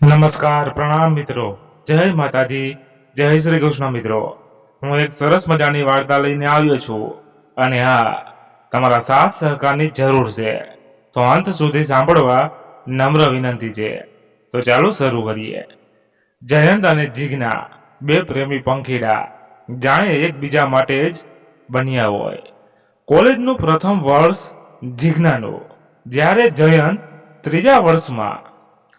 નમસ્કાર, પ્રણામ મિત્રો. જય માતાજી, જય શ્રી કૃષ્ણ મિત્રો. હું એક સરસ મજાની વાર્તા લઈને આવ્યો છું અને હા, તમારા સાથ સહકારની જરૂર છે. તો અંત સુધી સાંભળવા નમ્ર વિનંતી છે. તો ચાલો શરૂ કરીએ. જયંત અને જીજ્ઞા બે પ્રેમી પંખીડા જાણે એકબીજા માટે જ બન્યા હોય. કોલેજનું પ્રથમ વર્ષ જીજ્ઞાનું, જ્યારે જયંત ત્રીજા વર્ષમાં.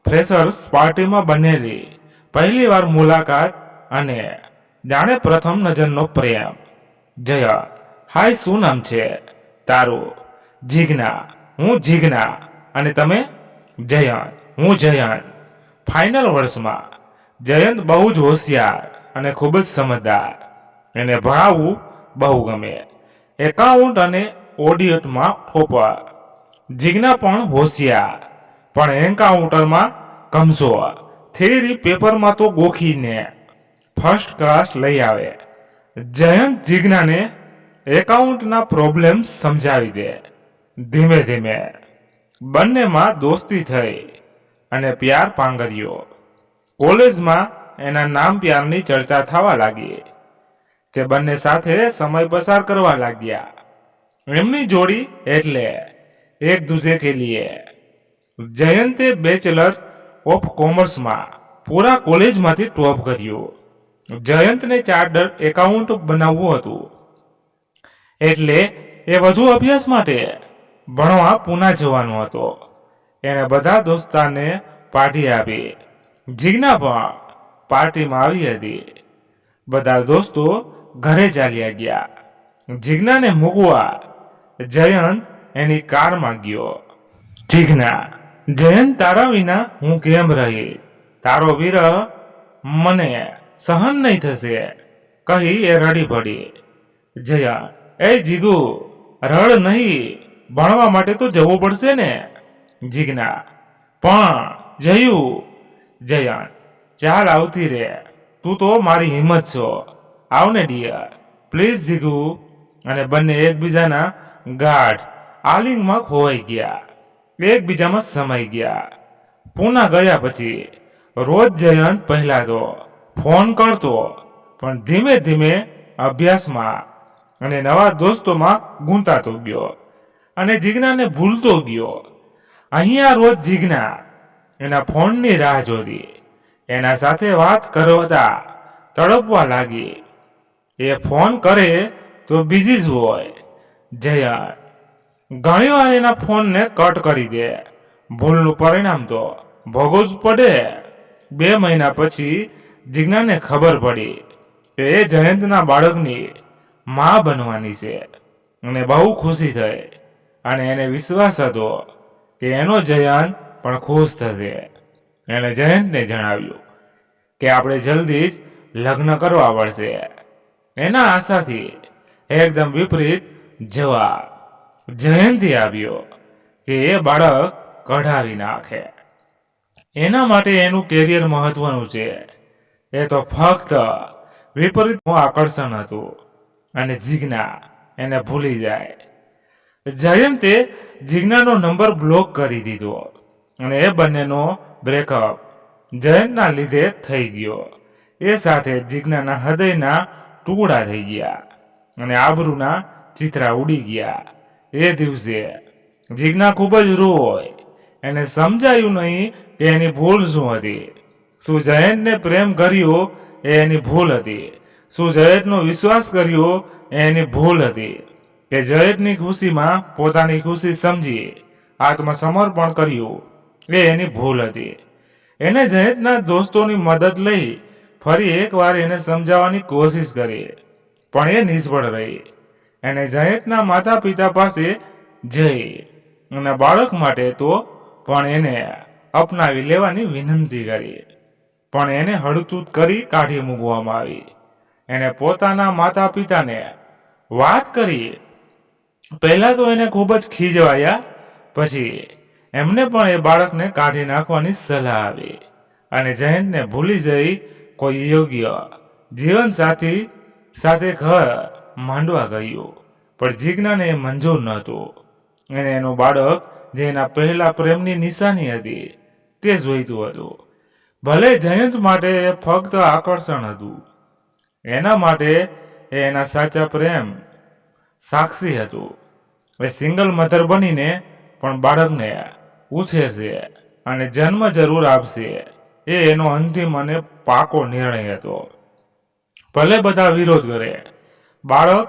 ફ્રેશર્સ પાર્ટીમાં બનેલી પહેલી વાર મુલાકાત અને જાણે પ્રથમ નજરનો પ્રેમ. જયા, હાય, શું નામ છે તારું? જીજ્ઞા, હું જીજ્ઞા. અને તમે? જયંત, હું જયંત. ફાઇનલ વર્ષમાં. જયંત બહુ જ હોશિયાર અને ખૂબ જ સમજદાર. એને ભણાવવું બહુ ગમે. એકાઉન્ટ અને ઓડિટમાં ટોપર. જીજ્ઞા પણ હોશિયાર, પણ એન્કાઉન્ટરમાં કમજોર. થિયરી પેપરમાં તો ગોખીને ફર્સ્ટ ક્લાસ લઈ આવે. જયંત જીજ્ઞાને એકાઉન્ટના પ્રોબ્લેમ સમજાવી દે. ધીમે ધીમે બંનેમાં દોસ્તી થઈ અને પ્યાર પાંગર્યો. કોલેજમાં એના નામ પ્યારની ચર્ચા થવા લાગી. તે બંને સાથે સમય પસાર કરવા લાગ્યા. એમની જોડી એટલે એક દૂજે કે લીએ. જયંતે બેચલર ઓફ કોમર્સમાં પૂરા કોલેજમાંથી ટોપ કર્યું. જયંતને ચાર્ટર્ડ એકાઉન્ટ બનાવવું હતું, એટલે એ વધુ અભ્યાસ માટે ભણવા પૂના જવાનો હતો. એણે બધા દોસ્તારને પાર્ટી આપી. જીજ્ઞા પણ પાર્ટીમાં આવી હતી. બધા દોસ્તો ઘરે ચાલ્યા ગયા. જીજ્ઞાને મૂકવા જયંત એની કારમાં ગયો. જીજ્ઞા, જયંત, તારા વિના હું કેમ રહી? તારો વિરહ મને સહન નહીં થશે, કહી એ રડી પડી. જયા, એ જીગુ, રડ નહીં, ભણવા માટે તો જવું પડશે ને. જીજ્ઞા, પણ જયું. જયંત, ચાલ આવતી રે, તું તો મારી હિંમત છો. આવને ડિયર, પ્લીઝ જીગુ. અને બંને એકબીજાના ગાઢ આલિંગમાં ખોવાઈ ગયા. એકબીજામાં સમાઈ ગયા. પૂના ગયા પછી રોજ જયંત પહેલા તો ફોન કરતો, પણ ધીમે ધીમે અભ્યાસમાં અને નવા દોસ્તોમાં ગૂંથાતો ગયો અને જીજ્ઞાને ભૂલતો ગયો. અહીંયા રોજ જીજ્ઞા એના ફોનની રાહ જોતી. એના સાથે વાત કરતા તડપવા લાગી. એ ફોન કરે તો બિઝી જ હોય. જયંત ઘણી વાર એના ફોનને કટ કરી દે. ભૂલનું પરિણામ તો ભોગવવું જ પડે. 2 મહિના પછી જીજ્ઞાને ખબર પડી કે એ જયંતના બાળકની માં બનવાની છે અને બહુ ખુશી થઈ. અને એને વિશ્વાસ હતો કે એનો જયંત પણ ખુશ થશે. એણે જયંતને જણાવ્યું કે આપણે જલ્દી જ લગ્ન કરવા પડશે. એના આશાથી એકદમ વિપરીત જવાબ જયંતી આવ્યો કે એ બાળક કઢાવી નાખે. એના માટે એનું કેરિયર મહત્વનું છે. એ તો ફક્ત વિપરીતનું આકર્ષણ હતું અને જીજ્ઞા એને ભૂલી જાય. જયંતે જીજ્ઞાનો નંબર બ્લોક કરી દીધો અને એ બંનેનો બ્રેકઅપ જયંતના લીધે થઈ ગયો. એ સાથે જીજ્ઞાના હૃદયના ટુકડા થઈ ગયા અને આબરૂના ચિત્રા ઉડી ગયા. એ દિવસે જીજ્ઞા ખૂબ જ રોઈ. એને સમજાયું નહીં કે એની ભૂલ શું હતી. શું જયંતને પ્રેમ કર્યો એ એની ભૂલ હતી? શું જયંતનો વિશ્વાસ કર્યો એ એની ભૂલ હતી? કે જયંતની ખુશીમાં પોતાની ખુશી સમજી આત્મસમર્પણ કર્યું એ એની ભૂલ હતી? એને જયંતના દોસ્તોની મદદ લઈ ફરી એકવાર એને સમજાવવાની કોશિશ કરી, પણ એ નિષ્ફળ રહી. એને જયંતના માતા પિતા પાસે જઈ અને બાળક માટે તો પણ એને અપનાવી લેવાની વિનંતી કરી, પણ એને હળતૂત કરી કાઢી મૂકવામાં આવી. એને પોતાના માતા પિતાને વાત કરી. પહેલા તો એને ખૂબ જ ખીજવાયા, પછી એમને પણ એ બાળકને કાઢી નાખવાની સલાહ આવી અને જયંતને ભૂલી જઈ કોઈ યોગ્ય જીવનસાથી સાથે ઘર માંડવા ગયું. પણ જીજ્ઞાને એ મંજૂર નહોતું. એને એનું બાળક જે એના પહેલા પ્રેમની નિશાની હતી તે જોઈતું હતું. ભલે જયંત માટે એ ફક્ત આકર્ષણ હતું, એના માટે એ એના સાચા પ્રેમ સાક્ષી હતું. એ સિંગલ મધર બનીને પણ બાળકને ઉછેરશે અને જન્મ જરૂર આપશે. એ એનો અંતિમ અને પાકો નિર્ણય હતો. ભલે બધા વિરોધ કરે, બાળક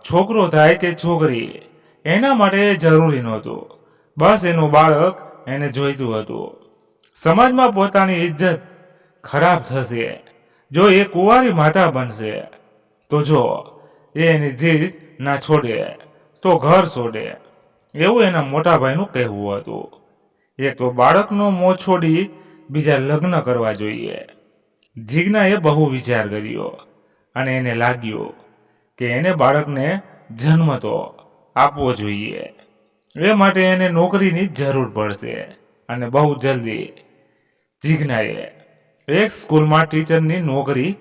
છોકરો થાય કે છોકરી એના માટે જરૂરી નહોતું. બસ એનું બાળક એને જોઈતું હતું. સમાજમાં પોતાની ઇજ્જત ખરાબ થશે જો એ કુંવારી માતા બનશે. તો જો એ એની જીદ ના છોડે તો ઘર છોડે, એવું એના મોટા ભાઈનું કહેવું હતું. એક તો બાળકનો મોં છોડી બીજા લગ્ન કરવા જોઈએ. જીજ્ઞાએ બહુ વિચાર કર્યો અને એને લાગ્યું કે એને બાળકને જન્મ તો આપવો જોઈએ. એ માટે એને નોકરીની જરૂર પડશે અને બહુ જલ્દી. જીજ્ઞાએ એક સ્કૂલમાં ટીચરની નોકરી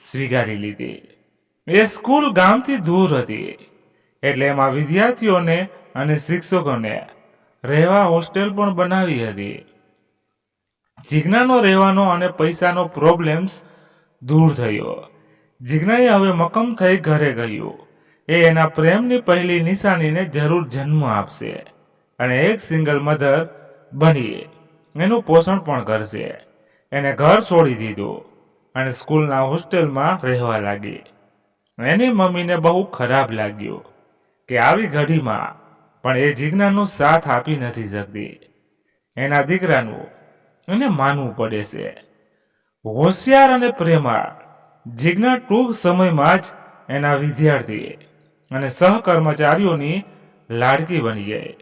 સ્વીકારી લીધી. એ સ્કૂલ ગામથી દૂર હતી એટલે એમાં વિદ્યાર્થીઓને અને શિક્ષકોને રહેવા હોસ્ટેલ પણ બનાવી હતી. જીજ્ઞાનો રહેવાનો અને પૈસાનો પ્રોબ્લેમ્સ દૂર થયો. જીજ્ઞાએ હવે મક્કમ થઈ ઘરે ગયું. એ એના પ્રેમની પહેલી નિશાનીને જરૂર જન્મ આપશે અને એક સિંગલ મધર બની એનું પોષણ પણ કરશે. એને ઘર છોડી દીધું અને સ્કૂલના હોસ્ટેલમાં રહેવા લાગી. એની મમ્મીને બહુ ખરાબ લાગ્યું કે આવી ઘડીમાં પણ એ જીજ્ઞાનો સાથ આપી નથી શકતી. એના દીકરાનું એને માનવું પડે છે. હોશિયાર અને પ્રેમાળ જીજ્ઞા ટૂંક સમયમાં જ એના વિદ્યાર્થી અને સહકર્મચારીઓની લાડકી બની ગઈ.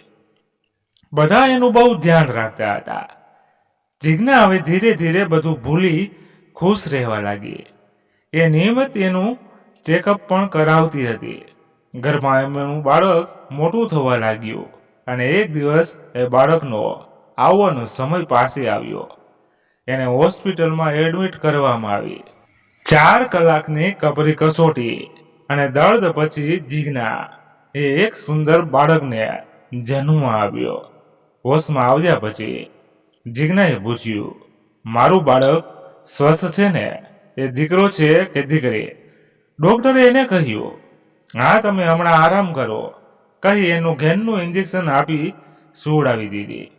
બધા એનું બહુ ધ્યાન રાખતા હતા. જીજ્ઞા હવે ધીરે ધીરે બધું ભૂલી ખુશ રહેવા લાગી. એ નિયમિત એનું ચેકઅપ પણ કરાવતી હતી. ઘરમાં એમનું બાળક મોટું થવા લાગ્યું અને એક દિવસ એ બાળકનો આવવાનો સમય પાસે આવ્યો. એને હોસ્પિટલમાં એડમિટ કરવામાં આવી. 4 કલાકની કપરી કસોટી અને દર્દ પછી જીજ્ઞા એ એક સુંદર બાળકને જન્મ આવ્યો. હોશમાં આવ્યા પછી જીજ્ઞાએ પૂછ્યું, મારું બાળક સ્વસ્થ છે ને? એ દીકરો છે કે દીકરી? ડોક્ટરે એને કહ્યું, હા, તમે હમણાં આરામ કરો કહી એનું ઘેનનું ઇન્જેક્શન આપી સુવડાવી દીધી.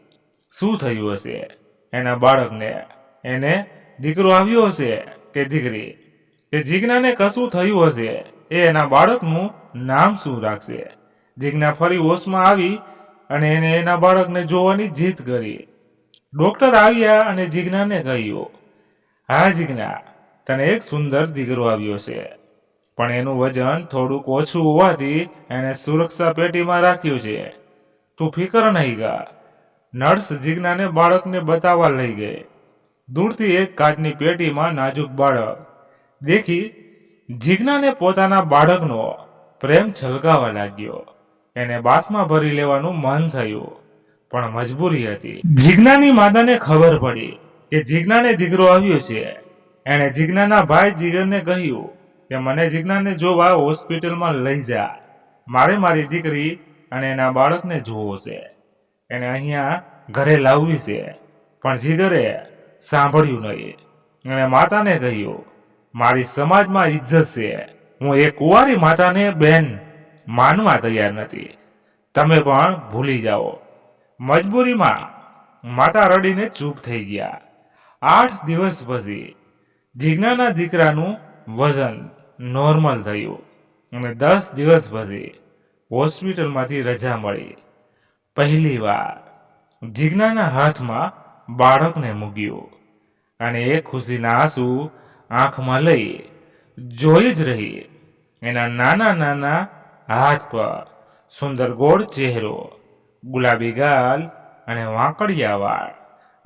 શું થયું હશે એના બાળકને? એને દીકરો આવ્યો હશે કે દીકરી? કે જીજ્ઞાને કશું થયું હશે? એ એના બાળકનું નામ શું રાખશે? જીજ્ઞા ફરી હોશમાં આવી અને એને એના બાળકને જોવાની જીદ કરી. ડોક્ટર આવ્યા અને જીજ્ઞાને કહ્યું, હા જીજ્ઞા, તને એક સુંદર દીકરો આવ્યો છે, પણ એનું વજન થોડુંક ઓછું હોવાથી એને સુરક્ષા પેટીમાં રાખ્યું છે. તું ફિકર નહીં કર. નર્સ જીજ્ઞાને બાળકને બતાવવા લઈ ગઈ. દૂરથી એક કાચની પેટીમાં નાજુક બાળક દેખી જીજ્ઞાને પોતાના બાળકનો પ્રેમ છલકાવા લાગ્યો. એને બાથમાં ભરી લેવાનું મન થયું પણ મજબૂરી હતી. જીજ્ઞાની માતાને ખબર પડી કે જીજ્ઞાને દીકરો આવ્યો છે. એણે જીજ્ઞાના ભાઈ જીગરને કહ્યું કે મને જીજ્ઞાને જોવા હોસ્પિટલમાં લઈ જા. મારે મારી દીકરી અને એના બાળકને જોવો છે. એને અહીંયા ઘરે લાવવી છે. પણ જીગરે સાંભળ્યું નહીં. એણે માતાને કહ્યું, મારી સમાજમાં ઇજ્જત છે. હું એક કુંવારી માતાને બેન માનવા તૈયાર નથી. તમે પણ ભૂલી જાઓ. મજબૂરીમાં માતા રડીને ચૂપ થઈ ગયા. 8 દિવસ પછી જીજ્ઞાના દીકરાનું વજન નોર્મલ થયું અને 10 દિવસ પછી હોસ્પિટલમાંથી રજા મળી. પહેલી વાર જીજ્ઞાના હાથમાં બાળકને મૂક્યું અને એ ખુશીના આંસુ આંખમાં લઈ જોઈ જ રહી. એના નાના નાના હાથ પર સુંદર ગોળ ચહેરો, ગુલાબી ગાલ અને વાંકડિયા વાળ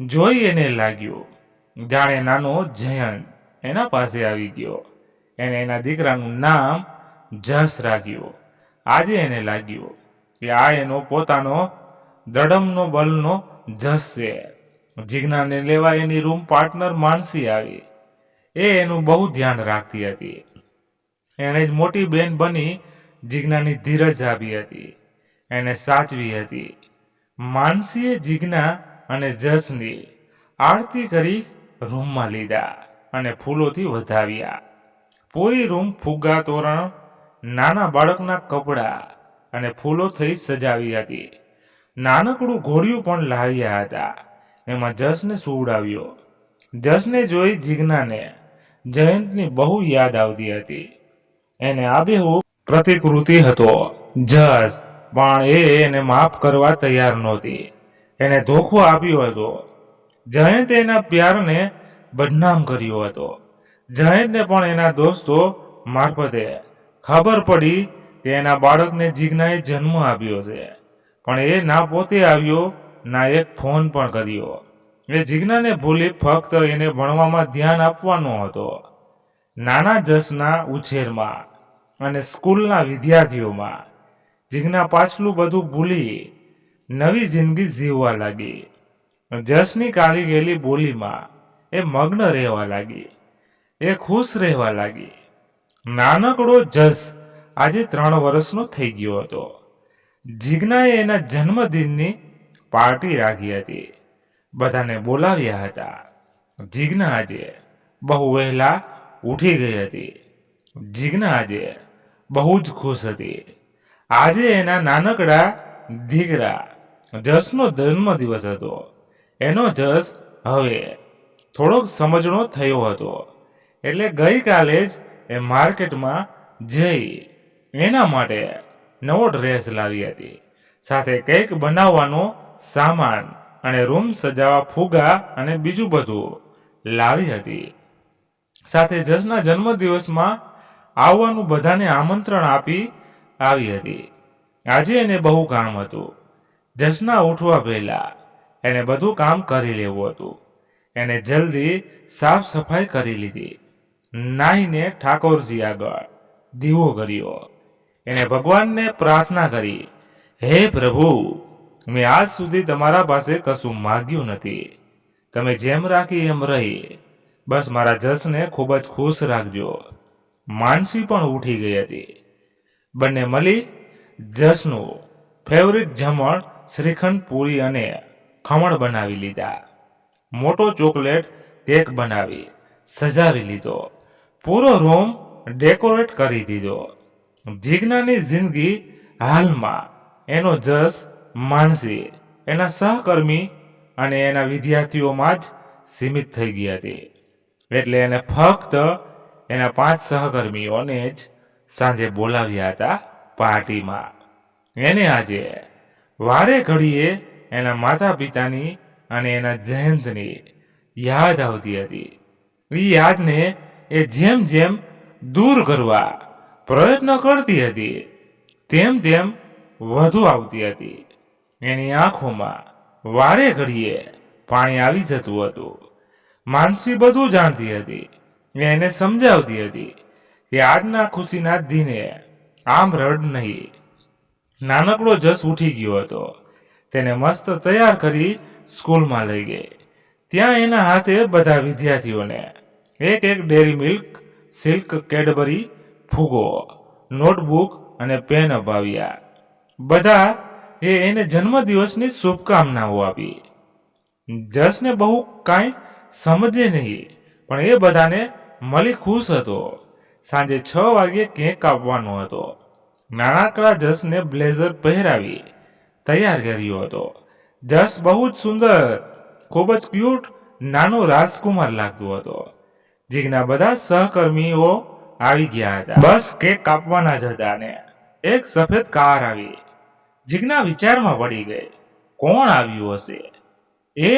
જોઈ એને લાગ્યું જાણે નાનો જયંત એના પાસે આવી ગયો. એને એના દીકરાનું નામ જસ રાખ્યું. આજે એને લાગ્યું કે આ એનો પોતાનો દડમનો બલનો જસ છે. જીજ્ઞાને લેવા એની રૂમ પાર્ટનર માનસી આવી. એ એનું બહુ ધ્યાન રાખતી હતી. એણે જ મોટી બેન બની જીજ્ઞાની ધીરજ આપી હતી, એને સાચવી હતી. માનસીએ જીજ્ઞા અને જસની આરતી કરી રૂમમાં લીધા અને ફૂલોથી વધાવ્યા. પૂરી રૂમ ફુગ્ગા, તોરણ, નાના બાળકના કપડાં અને ફૂલોથી સજાવી હતી. નાનકડું ઘોડિયું પણ લાવ્યા હતા. એમાં જસને સુવડાવ્યો. જસને જોઈ જીજ્ઞાને જયંતની બહુ યાદ આવતી હતી. એને આબેહૂબ પ્રતિકૃતિ હતો. જસ પણ એને માફ કરવા તૈયાર નહોતી. એને ધોખો આપ્યો હતો. જયંત એના પ્યારને બદનામ કર્યો હતો. જયંતને પણ એના દોસ્તો મારફતે ખબર પડી કે એના બાળકને જીજ્ઞાએ જન્મ આપ્યો છે, પણ એ ના પોતે આવ્યો ના એક ફોન પણ કર્યો. એ જીજ્ઞાને ભૂલી ફક્ત એને ભણવામાં ધ્યાન આપવાનો હતો. નાના જસના ઉછેરમાં અને સ્કૂલના વિદ્યાર્થીઓમાં જીજ્ઞા પાછલું બધું ભૂલી નવી જિંદગી જીવવા લાગી. જસની કાલી ગયેલી બોલીમાં એ મગ્ન રહેવા લાગી. એ ખુશ રહેવા લાગી. નાનકડો જસ આજે 3 વર્ષનો થઈ ગયો હતો. જીજ્ઞાએ એના જન્મદિનની પાર્ટી રાખી હતી. બધાને બોલાવ્યા હતા. જીજ્ઞા આજે બહુ વહેલા ઉઠી ગઈ હતી. જીજ્ઞા આજે બહુ જ ખુશ હતી. આજે એના નાનકડા દીકરા જસનો જન્મદિવસ હતો. એનો જસ હવે થોડોક સમજણો થયો હતો, એટલે ગઈકાલે જ એ માર્કેટમાં જઈ એના માટે નવો ડ્રેસ લાવી હતી. સાથે કેક બનાવવાનો સામાન અને રૂમ સજાવવા ફુગ્ગા અને બીજું બધું લાવી હતી. સાથે જસના જન્મદિવસમાં આવવાનું બધાને આમંત્રણ આપી આવી હતી. આજે એને બહુ કામ હતું. જસના ઉઠવા પહેલા એને બધું કામ કરી લેવું હતું. એને જલ્દી સાફ સફાઈ કરી લીધી. નાહીને ઠાકોરજી આગળ દીવો કર્યો. એને ભગવાનને પ્રાર્થના કરી, હે પ્રભુ, મેં આજ સુધી તમારા પાસે કશું માગ્યું નથી. તમે જેમ રાખી એમ રહી. બસ મારા જસને ખૂબ જ ખુશ રાખજો. માનસી પણ ઉઠી ગઈ હતી. બંને મળી જસનું ફેવરિટ જમણ શ્રીખંડ, પૂરી અને ખમણ બનાવી લીધા. મોટો ચોકલેટ કેક બનાવી સજાવી લીધો. પૂરો રૂમ ડેકોરેટ કરી દીધો. જીજ્ઞાની જિંદગી હાલમાં એનો જસ માનસી, એના સહકર્મી અને એના વિદ્યાર્થીઓમાં જ સીમિત થઈ ગઈ હતી. એટલે એને ફક્ત એના 5 સહકર્મીઓને જ સાંજે બોલાવ્યા હતા પાર્ટીમાં. એને આજે વારે ઘડીએ એના માતા પિતાની અને એના જયંતની યાદ આવતી હતી. એ યાદને એ જેમ જેમ દૂર કરવા પ્રયત્ન કરતી હતી, તેમ તેમ વધુ આવતી હતી. એની આંખોમાં વારે ઘડીએ પાણી આવી જતું હતું. માનસી બધું જાણતી હતી. એને સમજાવતી હતી કે આજના ખુશીના દિને આમ રડ નહીં. નાનકડો જસ ઉઠી ગયો હતો. તેને મસ્ત તૈયાર કરી સ્કૂલમાં લઈ ગઈ. ત્યાં એના હાથે બધા વિદ્યાર્થીઓને એક એક ડેરી મિલ્ક, સિલ્ક, કેડબરી, ફુગો, નોટબુક અને પેન અપાવ્યા. બધા એને જન્મદિવસની શુભકામનાઓ આપી. જસને બહુ કાંઈ સમજે નહીં, પણ એ બધાને મળી ખુશ હતો. સાંજે 6 વાગ્યે કેક કાપવાનો હતો. નાનકડા જસને બ્લેઝર પહેરાવી તૈયાર કર્યો હતો. જસ બહુ જ સુંદર, ખૂબ જ ક્યુટ નાનો રાજકુમાર લાગતો હતો. જીજ્ઞા બધા સહકર્મીઓ આવી ગયા હતા. બસ કેક કાપવાના જ હતા ને એક સફેદ કાર આવી. જીજ્ઞા વિચારમાં પડી ગઈ, કોણ આવ્યું હશે? એ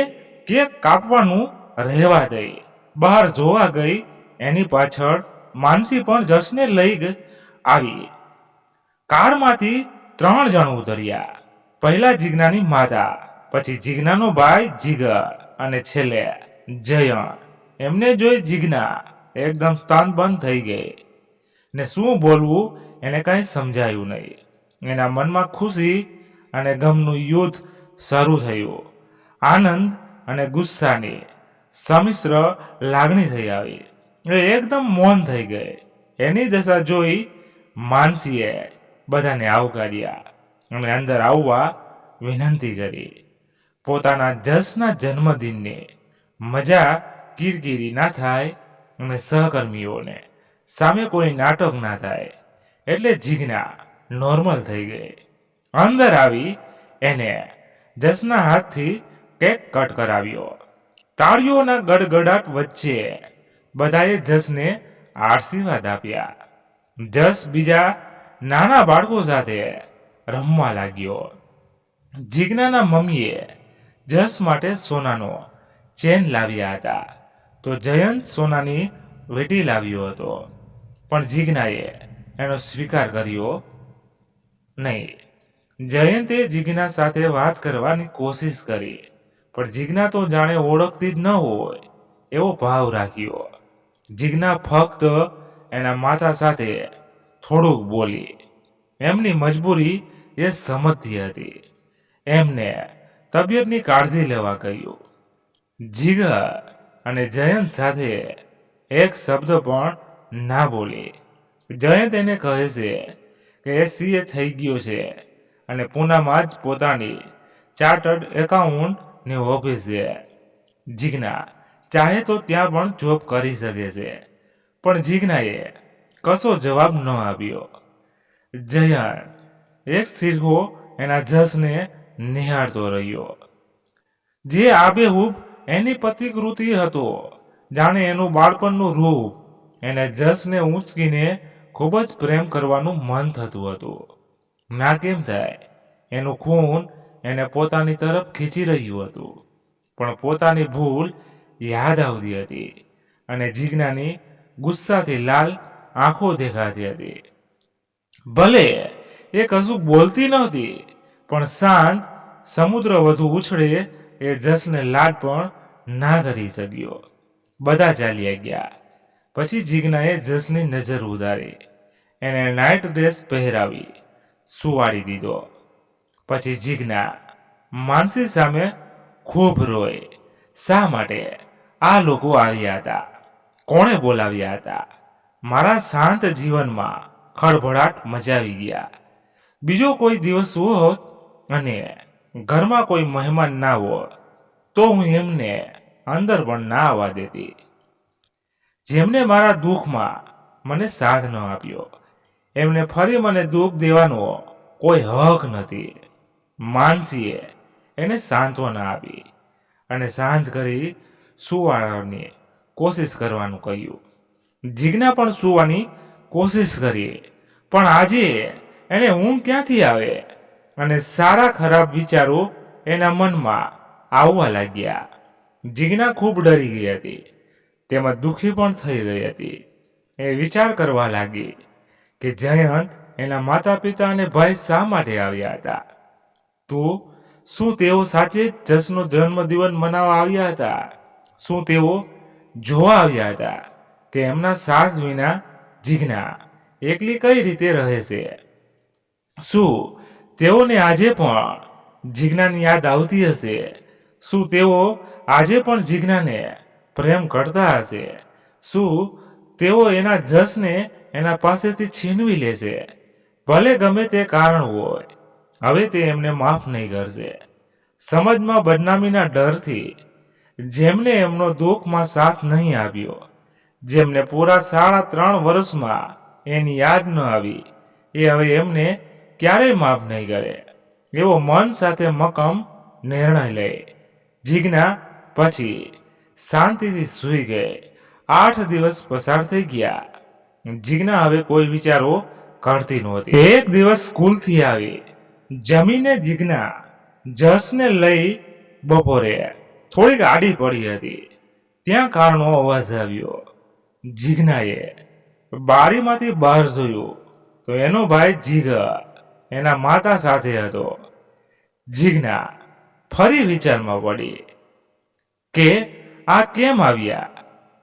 કેક કાપવાનું રહેવા દઈ બહાર જોવા ગઈ. એની પાછળ માનસી પણ જસને લઈ આવી. કારમાંથી 3 જણ ઉતર્યા. પહેલા જીજ્ઞાની માતા, પછી જીજ્ઞાનો ભાઈ જીગર અને છેલ્લે જયંત. એમને જોઈ જીજ્ઞા એકદમ સ્તનબંધ થઈ ગઈ ને શું બોલવું એને કાંઈ સમજાયું નહીં. એના મનમાં ખુશી અને ગમનું યુદ્ધ શરૂ થયું. આનંદ અને ગુસ્સાની સંમિશ્ર લાગણી થઈ આવી. એ એકદમ મૌન થઈ ગઈ. એની દશા જોઈ માનસીએ બધાને આવકાર્યા અને અંદર આવવા વિનંતી કરી. પોતાના જસના જન્મદિનની મજા કિરકિરી ના થાય અને સહકર્મીઓને સામે કોઈ નાટક ના થાય. એટલે જીજ્ઞા નોર્મલ થઈ ગઈ. અંદર આવી એને જસના હાથથી કેક કટ કરાવ્યો. તાળીઓના ગડગડાટ વચ્ચે બધાએ જસને આશીર્વાદ આપ્યા. જસ બીજા નાના બાળકો સાથે રમવા લાગ્યો. જીજ્ઞાના મમ્મીએ જસ માટે સોનાનો ચેન લાવ્યા હતા, તો જયંત સોનાની વેટી લાવ્યો હતો. પણ જીજ્ઞાએ એનો સ્વીકાર કર્યો નહીં. જયંતે જીજ્ઞા સાથે વાત કરવાની કોશિશ કરી, પણ જીજ્ઞા તો જાણે ઓળખતી જ ન હોય એવો ભાવ રાખ્યો. જીજ્ઞા ફક્ત એના માતા સાથે થોડુંક બોલી. એમની મજબૂરી એ સમજતી હતી. એમને તબિયતની કાળજી લેવા કહ્યું. જીગર અને જયંત સાથે એક શબ્દ પણ ના બોલી. જયંત એને કહે છે કે એ સીએ થઈ ગયો છે અને પૂનામાં જ પોતાની ચાર્ટર્ડ એકાઉન્ટની ઓફિસ છે. જીજ્ઞા ચાહે તો ત્યાં પણ જોબ કરી શકે છે, પણ જીજ્ઞાએ કશો જવાબ ન આપ્યો. જયંત એક સિરકો એના જસને નિહાળતો રહ્યો, જે આબેહૂબ એની પ્રતિકૃતિ હતો. જાણે એનું બાળપણનું રૂપ. એને જસને ઊંચકીને ખૂબ જ પ્રેમ કરવાનું મન થતું હતું. ના કેમ થાય, એનું ખૂન એને પોતાની તરફ ખીચી રહ્યું હતું. પણ પોતાની ભૂલ યાદ આવતી હતી અને જીજ્ઞાની ગુસ્સાથી લાલ આંખો દેખાતી હતી. ભલે એ કશું બોલતી નહોતી, પણ શાંત સમુદ્ર વધુ ઉછળે એ જસને લાડ પણ ના કરી શક્યો. બધા ચાલ્યા ગયા. પછી જીજ્ઞાએ જસની નજર ઉતારી. એને નાઇટ ડ્રેસ પહેરાવી સુવાડી દીધો. પછી જીજ્ઞા માનસી સામે ખૂબ રોઈ. શા માટે આ લોકો આવ્યા હતા? કોણે બોલાવ્યા હતા? મારા શાંત જીવનમાં ખળભળાટ મચાવી ગયા. બીજો કોઈ દિવસ હોત અને ઘરમાં કોઈ મહેમાન ના હોત તો હું એમને અંદર પણ ના આવવા દેતી. જેમને મારા દુઃખમાં મને સાથ ન આપ્યો, એમને ફરી મને દુઃખ દેવાનો કોઈ હક નથી. માનસીએ એને સાંત્વના આપી અને શાંત કરી સુવાડવાની કોશિશ કરવાનું કહ્યું. જીજ્ઞા પણ સુવાની કોશિશ કરી, પણ આજે એને ઊંઘ ક્યાંથી આવે અને સારા ખરાબ વિચારો એના મનમાં આવવા લાગ્યા. જીજ્ઞા ખૂબ ડરી ગઈ હતી, તેમજ દુઃખી પણ થઈ ગઈ હતી. એ વિચાર કરવા લાગી કે જયંત એના માતા પિતા અને ભાઈ શા માટે આવ્યા હતા. તો શું તેઓ સાચે જ જસનો જન્મદિવસ મનાવવા આવ્યા હતા? શું તેઓ જોવા આવ્યા હતા કે એમના સાથ વિના જીજ્ઞા એકલી કઈ રીતે રહે છે? શું તેઓને આજે પણ જીજ્ઞાની યાદ આવતી હશે? શું તેઓ આજે પણ જીજ્ઞાને પ્રેમ કરતા હશે? શું તેઓ એના જસને એના પાસેથી છીનવી લેશે? ભલે ગમે તે કારણ હોય, હવે તે એમને માફ નહીં કરશે. સમાજમાં બદનામીના ડરથી જેમને એમનો દુઃખમાં સાથ નહીં આપ્યો, જેમને પૂરા 3.5 વર્ષમાં એની યાદ ન આવી, એ હવે એમને ક્યારેય માફ નહીં કરે. એવો મન સાથે મક્કમ નિર્ણય લે. જીજ્ઞા પછી શાંતિથી સૂઈ ગઈ. 8 દિવસ પસાર થઈ ગયા. જીજ્ઞા હવે કોઈ વિચારો કરતી નહોતી. એક દિવસ સ્કૂલથી આવી જમીને જીજ્ઞા જસને લઈ બપોરે થોડીક આડી પડી હતી. ત્યાં કારનો અવાજ આવ્યો. જીજ્ઞાએ બારીમાંથી બહાર જોયું તો એનો ભાઈ જીગર એના માતા સાથે હતો. જીજ્ઞા ફરી વિચારમાં પડી કે આ કેમ આવ્યા.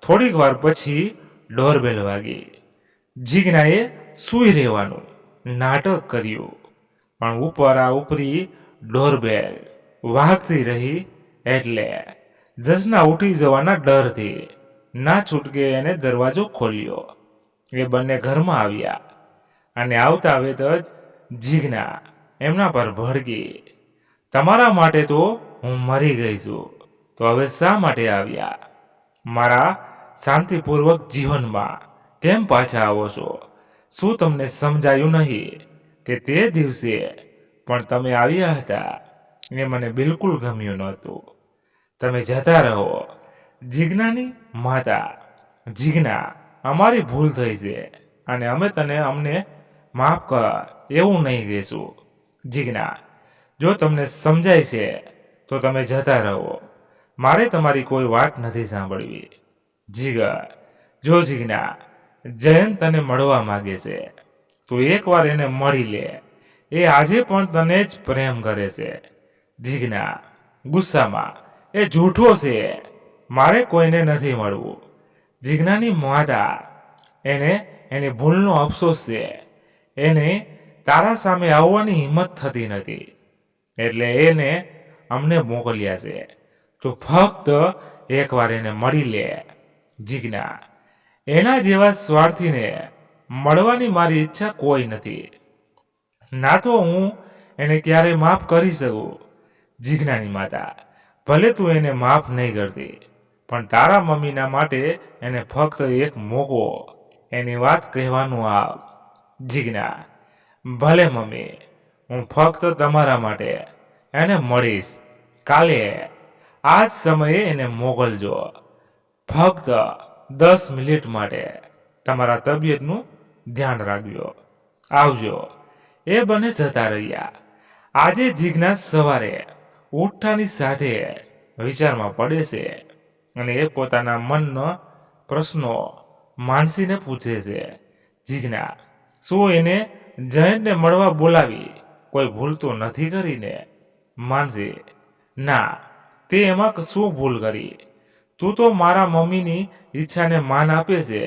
થોડીક વાર પછી ડોરબેલ વાગી. જીજ્ઞાએ સૂઈ રહેવાનું નાટક કર્યું, પણ ઉપરી ડોરબેલ વાગતી રહી. એટલે જસના ઉઠી જવાના ડરથી ના છૂટકે એને દરવાજો ખોલ્યો. એ બંને ઘરમાં આવ્યા અને આવતા વેત જ જીજ્ઞા એમના પર ભડકી. તમારા માટે તો હું મરી ગઈ છું, તો હવે શા માટે આવ્યા? મારા શાંતિપૂર્વક જીવનમાં કેમ પાછા આવો છો? શું તમને સમજાયું નહીં કે તે દિવસે પણ તમે આવ્યા હતા એ મને બિલકુલ ગમ્યું નહોતું. તમે જતા રહો. જીજ્ઞાની માતા: જીજ્ઞા, અમારી ભૂલ થઈ છે અને અમે અમને માફ કર એવું નહીં કહેશું. જીજ્ઞા: જો તમને સમજાય છે તો તમે જતા રહો. મારે તમારી કોઈ વાત નથી સાંભળવી. જીગર: જો જીજ્ઞા, જયંત તને મળવા માંગે છે. તું એકવાર એને મળી લે. એ આજે પણ તને જ પ્રેમ કરે છે. જીજ્ઞા ગુસ્સામાં: એ જૂઠો છે. મારે કોઈને નથી મળવું. જીજ્ઞાની માતા: એને એની ભૂલનો અફસોસ છે. એને તારા સામે આવવાની હિંમત થતી નથી એટલે એને અમને મોકલ્યા છે. તું ફક્ત એકવાર એને મળી લે. જીજ્ઞા: એના જેવા સ્વાર્થીને મળવાની મારી ઈચ્છા કોઈ નથી. ના તો હું એને ક્યારેય માફ કરી શકું. જીજ્ઞાની માતા: ભલે તું એને માફ નહીં કરતી પણ તારા મમ્મીના માટે એને ફક્ત એક મોકો એની વાત કહેવાનું આવ. જીજ્ઞા: ભલે મમ્મી, હું ફક્ત તમારા માટે એને મળીશ. કાલે આ જ સમયે એને મોકલજો. ફક્ત 10 મિનિટ માટે. તમારા તબિયતનું ધ્યાન રાખજો. આવજો. એ બંને જતા રહ્યા. આજે જીજ્ઞા સવારે ઉઠતાની સાથે વિચારમાં પડે છે અને એ પોતાના મનનો પ્રશ્નો માનસીને પૂછે છે. જીજ્ઞા: શું એને જયંતને મળવા બોલાવી કોઈ ભૂલ તો નથી કરીને? માનસી: ના, તે એમાં શું ભૂલ કરી? તું તો મારા મમ્મીની ઈચ્છાને માન આપે છે.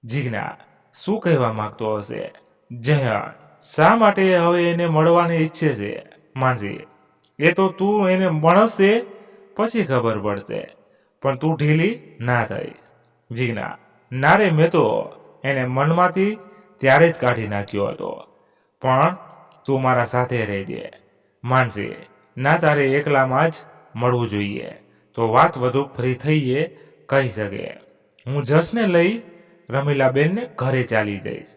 જીજ્ઞા: શું કહેવા માંગતો હશે? જયંત શા માટે હવે એને મળવાની ઈચ્છે છે? માનસી: એ તો તું એને મળશે પછી ખબર પડશે, પણ તું ઢીલી ના થઈ. જીજ્ઞા: ના રે, મેં તો એને મનમાંથી ત્યારે જ કાઢી નાખ્યો હતો, પણ તું મારા સાથે રહેજે. માનસી: ના, તારે એકલામાં જ મળવું જોઈએ તો વાત વધુ ફ્રી થઈએ કહી શકે. હું જસને લઈ રમીલાબેનને ઘરે ચાલી જઈશ.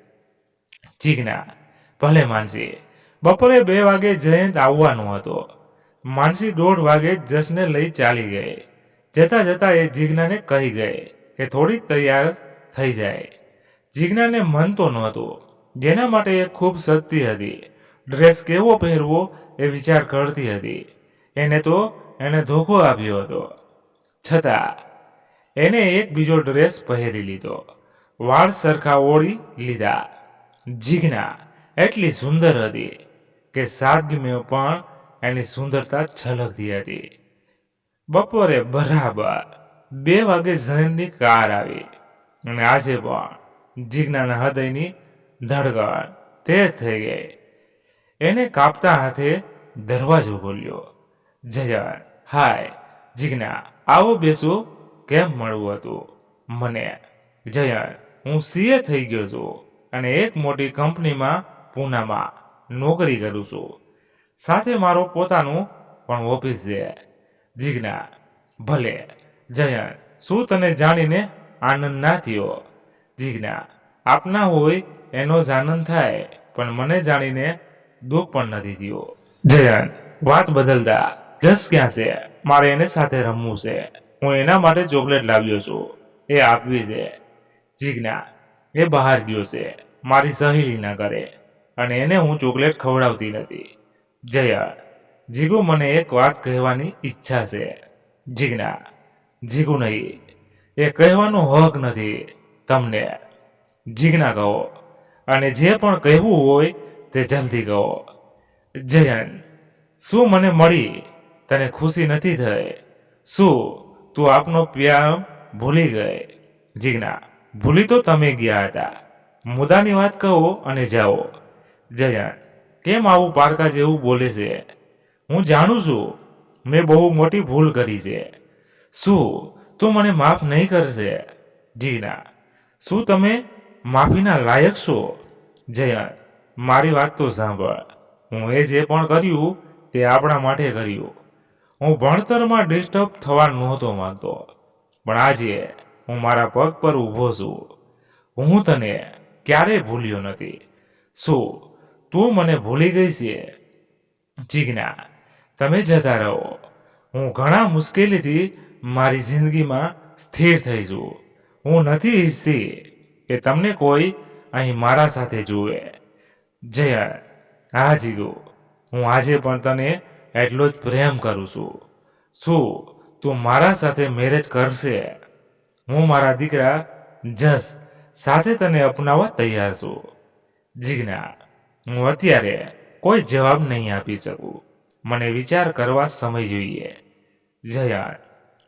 જીજ્ઞા: ભલે માનસી. બપોરે 2 વાગે જયંત આવવાનો હતો. માનસી 1:30 વાગે જસને લઈ ચાલી ગઈ. જતા જતા એ જીજ્ઞાને કહી ગઈ કે થોડીક તૈયાર થઈ જાય. જીજ્ઞાને મન તો નહોતું, જેના માટે એ ખૂબ સજતી હતી. ડ્રેસ કેવો પહેરવો એ વિચાર કરતી હતી. એને ધોકો આપ્યો હતો, છતાં એને એક બીજો ડ્રેસ પહેરી લીધો. વાળ સરખા ઓળી લીધા. જીજ્ઞા એટલી સુંદર હતી કે સાદગીમાં પણ એની સુંદરતા છલકતી હતી. બપોરે બરાબર 2 વાગે જયંતની કાર આવી અને આજે પણ જીજ્ઞાના હૃદયની ધડકન તેજ થઈ ગઈ. એને કાપતા હાથે દરવાજો ખોલ્યો. જયંત: હાય. જીજ્ઞા: આવો બેસો. કેમ મળવું હતું મને? જયંત: હું સીએ થઈ ગયો છું અને એક મોટી કંપનીમાં પૂનામાં નોકરી કરું છું. સાથે મારો પોતાનું પણ ઓફિસ છે. જીજ્ઞા: ભલે. જયંત: શું તને જાણીને આનંદ ના થયો? જીજ્ઞા: આપના હોય એનો જ આનંદ થાય, પણ મને જાણીને દુઃખ પણ નથી થયો. જયંત વાત બદલતા: જસ ક્યાં છે? મારે એને સાથે રમવું છે. હું એના માટે ચોકલેટ લાવ્યો છું, એ આપવી છે. જીજ્ઞા: એ બહાર ગયો છે મારી સહેલીના ઘરે અને એને હું ચોકલેટ ખવડાવતી નથી. જયંત: જીગુ, મને એક વાત કહેવાની ઈચ્છા છે. જીજ્ઞા: જીગુ નહીં, એ કહેવાનો હક નથી તમને. જીજ્ઞા: કહો, અને જે પણ કહેવું હોય તે જલ્દી કહો. જયંત: શું મને મળી તને ખુશી નથી થઈ? શું તું આપનો પ્યાર ભૂલી ગઈ? જીજ્ઞા: ભૂલી તો તમે ગયા હતા. મુદ્દાની વાત કહો અને જાઓ. જયંત: કેમ આવું પારકા જેવું બોલે છે? હું જાણું છું મેં બહુ મોટી ભૂલ કરી છે. શું તું મને માફ નહીં કરશે? જીજ્ઞા: શું તમે માફીના લાયક છો? જયંત: મારી વાત તો સાંભળ. હું એ જે પણ કર્યું તે આપણા માટે કર્યું. હું ભણતરમાં ડિસ્ટર્બ થવા નહોતો માંગતો, પણ આજે હું મારા પગ પર ઊભો છું. હું તને ક્યારેય ભૂલ્યો નથી. શું તું મને ભૂલી ગઈ છે? જીજ્ઞા, તમે જતા રહો. હું ઘણા મુશ્કેલીથી મારી જિંદગીમાં સ્થિર થઈ છું. હું નથી ઈચ્છતી કે તમને કોઈ અહીં મારા સાથે જુએ. જય, હા જીગુ, હું આજે પણ તને એટલો જ પ્રેમ કરું છું. શું તું મારા સાથે મેરેજ કરશે? હું મારા દીકરા જસ સાથે તને અપનાવવા તૈયાર છું. જીજ્ઞા, હું અત્યારે કોઈ જવાબ નહીં આપી શકું. મને વિચાર કરવા સમય જોઈએ. જયા,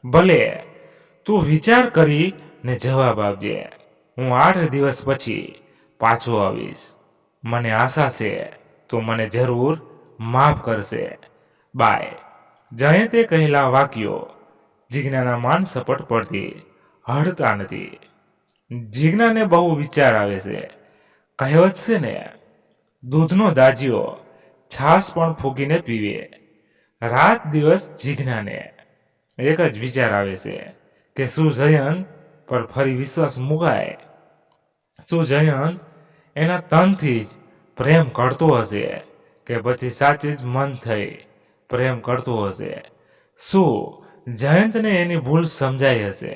ભલે, તું વિચાર કરીને જવાબ આપજે. હું 8 દિવસ પછી પાછો આવીશ. મને આશા છે તું મને જરૂર માફ કરશે. બાય. જયંતે કહેલા વાક્યો જીજ્ઞાના માન સપટ પડતી હળતા નથી. જીજ્ઞાને બહુ વિચાર આવે છે. કહેવત છે ને, દૂધનો દાજીઓ છાશ પણ ફૂંકીને પીવે. રાત દિવસ જીજ્ઞાને એક જ વિચાર આવે છે કે શું જયંત પર ફરી વિશ્વાસ મુકાય? શું જયંત એના તનથી જ પ્રેમ કરતો હશે કે પછી સાચી જ મન થઈ પ્રેમ કરતો હશે? શું જયંતને એની ભૂલ સમજાઈ હશે?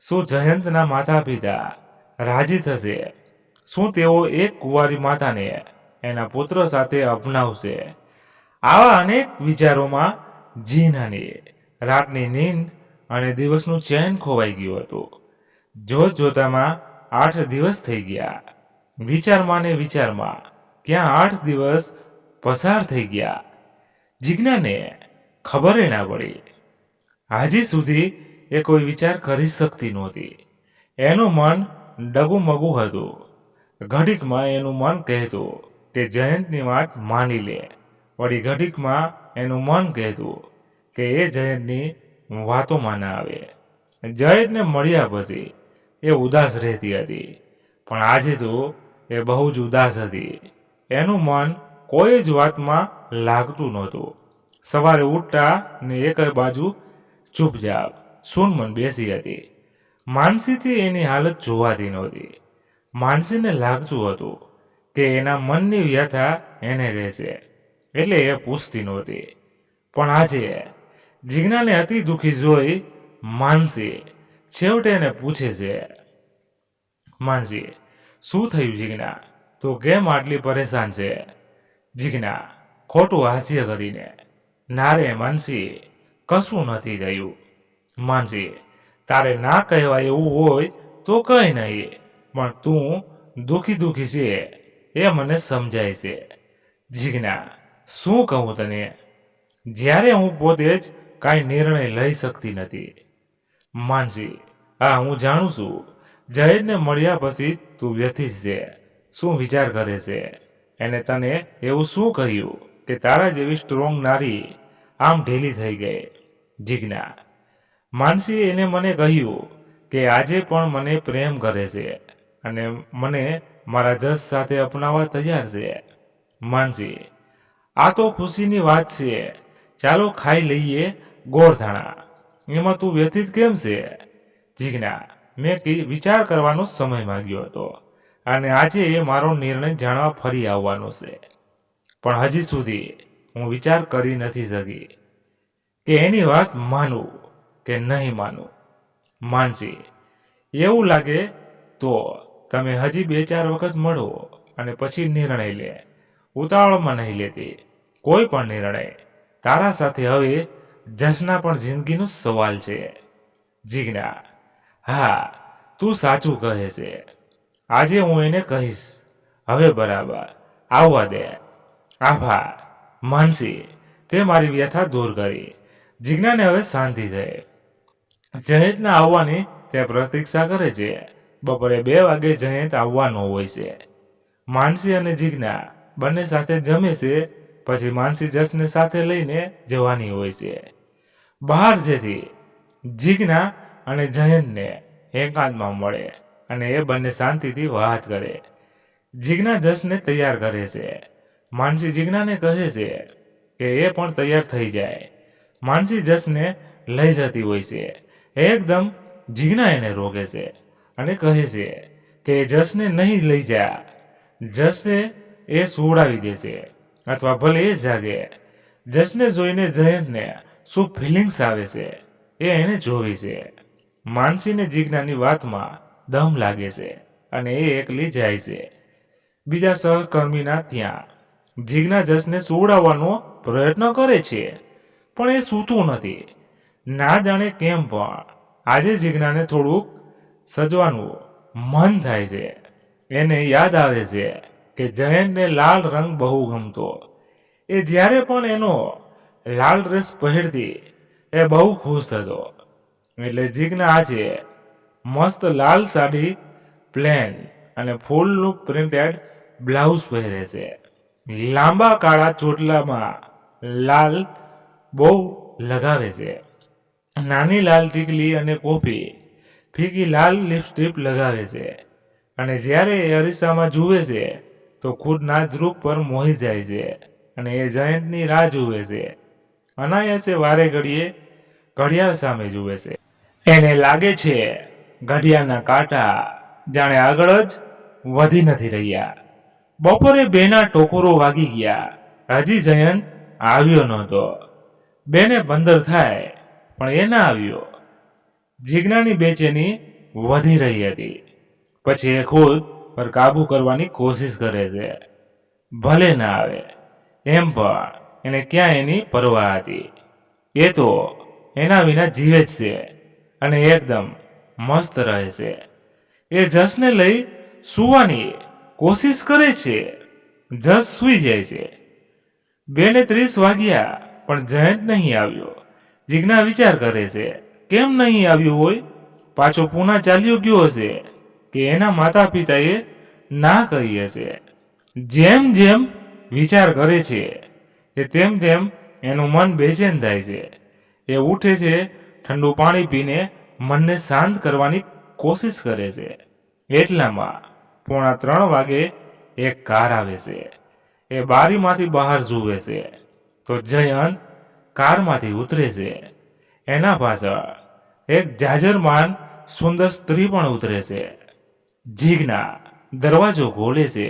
શું જયંતના માતા પિતા રાજી થશે? શું તેઓ એક કુંવારી માતાને એના પુત્ર સાથે અપનાવશે? આવા અનેક વિચારોમાં જીનાની રાતની નીંદ અને દિવસનું ચેન ખોવાઈ ગયું હતું. જોત જોતામાં 8 દિવસ થઈ ગયા. વિચારમાં ને વિચારમાં ક્યાં 8 દિવસ પસાર થઈ ગયા જીજ્ઞાને ખબર ના પડી. હજી સુધી એ કોઈ વિચાર કરી શકતી નહોતી. એનું મન ડગુમગુ હતું. ઘડીકમાં એનું મન કહેતું કે જયંતની વાત માની લે. વળી ઘડીકમાં એનું મન કહેતું કે એ જયંતની વાતોમાં ના આવે. જયંતને મળ્યા પછી એ ઉદાસ રહેતી હતી. પણ આજે તો એ બહુ જ ઉદાસ હતી. એનું મન કોઈ જ વાતમાં લાગતું નહોતું. સવારે ઉઠતા ને એક બાજુ ચૂપચાપ સૂનમન બેસી હતી. માનસીથી એની હાલત જોવાતી નહોતી. માનસીને લાગતું હતું કે એના મનની વ્યથા એને કહેશે, એટલે એ પૂછતી નહોતી. પણ આજે જીજ્ઞાને અતિ દુઃખી જોઈ માનસી છેવટે એને પૂછે છે, માનસી, શું થયું જીજ્ઞા? તો કેમ આટલી પરેશાન છે? જીજ્ઞા ખોટું હાસ્ય કરીને, ના રે માનસી, કશું નથી થયું. માનસી, તારે ના કહેવાય એવું હોય તો કંઈ નહીં, પણ તું દુઃખી છે એ મને સમજાય છે. જીજ્ઞા, શું કહું તને? જ્યારે હું પોતે જ કાંઈ નિર્ણય લઈ શકતી નથી. માનસી, હા, હું જાણું છું. જયેશને મળ્યા પછી તું વ્યથિત છે. શું વિચાર કરે છે? એને તને એવું શું કહ્યું કે તારા જેવી સ્ટ્રોંગ નારી આમ ઢીલી થઈ ગઈ? જીજ્ઞા, માનસીએ એને મને કહ્યું કે આજે પણ મને પ્રેમ કરે છે અને મને મારા જસ સાથે અપનાવવા તૈયાર છે. માનસી, આ તો ખુશીની વાત છે. ચાલો ખાઈ લઈએ ગોળધાણા. એમાં તું વ્યથિત કેમ છે? જીજ્ઞા, મેં વિચાર કરવાનો સમય માંગ્યો હતો અને આજે એ મારો નિર્ણય જાણવા ફરી આવવાનો છે. પણ હજી સુધી હું વિચાર કરી નથી શકી કે એની વાત માનું કે નહીં માનું. માનસી, એવું લાગે તો તમે હજી 2-4 વખત મળો અને પછી નિર્ણય લે. ઉતાવળમાં નહીં લેતી કોઈ પણ નિર્ણય. તારા સાથે હવે જસના પણ જિંદગીનો સવાલ છે. જીજ્ઞા, હા, તું સાચું કહે છે. આજે હું એને કહીશ. હવે બરાબર, આવવા દે. આભાર માનસી, તે મારી વ્યથા દૂર કરી. જીજ્ઞાને હવે શાંતિ થઈ. જયંતના આવવાની તે પ્રતીક્ષા કરે છે. બપોરે 2 વાગે જયંત આવવાનો હોય છે. માનસી અને જીજ્ઞા બંને સાથે જમે છે. પછી માનસી જસને સાથે લઈને જવાની હોય છે. બહાર જેથી જીજ્ઞા અને જયંતને એકાંતમાં મળે અને એ બંને શાંતિથી વાત કરે. જીજ્ઞા જસને તૈયાર કરે છે. માનસી જીજ્ઞાને કહે છે કે એ પણ તૈયાર થઈ જાય. માનસી જસને લઈ જતી હોય છે. એકદમ જીજ્ઞા એને રોકે છે અને કહે છે કે જસને નહીં લઈ જા. જસને એ સુવડાવી દેશે અથવા ભલે એ જાગે. જસને જોઈને જયંતને શું ફિલિંગ્સ આવે છે એ એને જોવી છે. માનસીને જીજ્ઞાની વાતમાં દમ લાગે છે અને એ એકલી જાય છે બીજા સહકર્મીના ત્યાં. જીજ્ઞા જસને સુવડાવવાનો પ્રયત્ન કરે છે પણ એ સૂતું નથી. ના જાણે કેમ પણ આજે જીજ્ઞાને થોડુંક સજવાનું મન થાય છે. એને યાદ આવે છે કે જયંતને લાલ રંગ બહુ ગમતો. એ જ્યારે પણ એનો લાલ ડ્રેસ પહેરતી એ બહુ ખુશ થતો. એટલે જીજ્ઞા આજે મસ્ત લાલ સાડી, પ્લેન અને ફૂલનું પ્રિન્ટેડ બ્લાઉઝ પહેરે છે. લાંબા કાળા ચોટલામાં લાલ બહુ લગાવે છે. નાની લાલ ટીકલી અને કોફી ફીકી લાલ લિપસ્ટિક લગાવે છે અને જ્યારે એ અરીસામાં જુએ છે તો ખુદના જ રૂપ પર મોહી જાય છે અને એ જયંતની રાહ જુએ છે. અનાયાસે વારે ઘડીએ ઘડિયાળ સામે જુએ છે. એને લાગે છે ઘડિયાળના કાંટા જાણે આગળ જ વધી નથી રહ્યા. બપોરે 2ના ટોકોરો વાગી ગયા. હજી જયંત આવ્યો નહોતો. 2ને 15 થાય પણ એ ના આવ્યો. જીજ્ઞાની બેચેની વધી રહી હતી. પછી એ ખુદ પર કાબુ કરવાની કોશિશ કરે છે. ભલે ના આવે એમ પણ એને ક્યાં એની પરવા હતી. એ તો એના વિના જીવે જ છે અને એકદમ મસ્ત રહે છે. એ જસને લઈ સૂવાની કોશિશ કરે છે. જસ સૂઈ જાય છે. 2:30 વાગ્યા પણ જયંત નહીં આવ્યો. જીજ્ઞા વિચાર કરે છે કેમ નહીં આવ્યું હોય. પાછો પૂના ચાલ્યો ગયો હશે કે એના માતા પિતાએ ના કહી હશે. જેમ જેમ વિચાર કરે છે કે તેમ તેમ એનું મન બેચેન થાય છે. એ ઉઠે છે, ઠંડુ પાણી પીને મનને શાંત કરવાની કોશિશ કરે છે. એટલામાં 2:45 વાગે એક કાર આવે છે. એ બારીમાંથી બહાર જુએ છે તો જયંત કારમાંથી ઉતરે છે. એના પાછળ એક જાજરમાન સુંદર સ્ત્રી પણ ઉતરે છે. જીજ્ઞા દરવાજો ખોલે છે.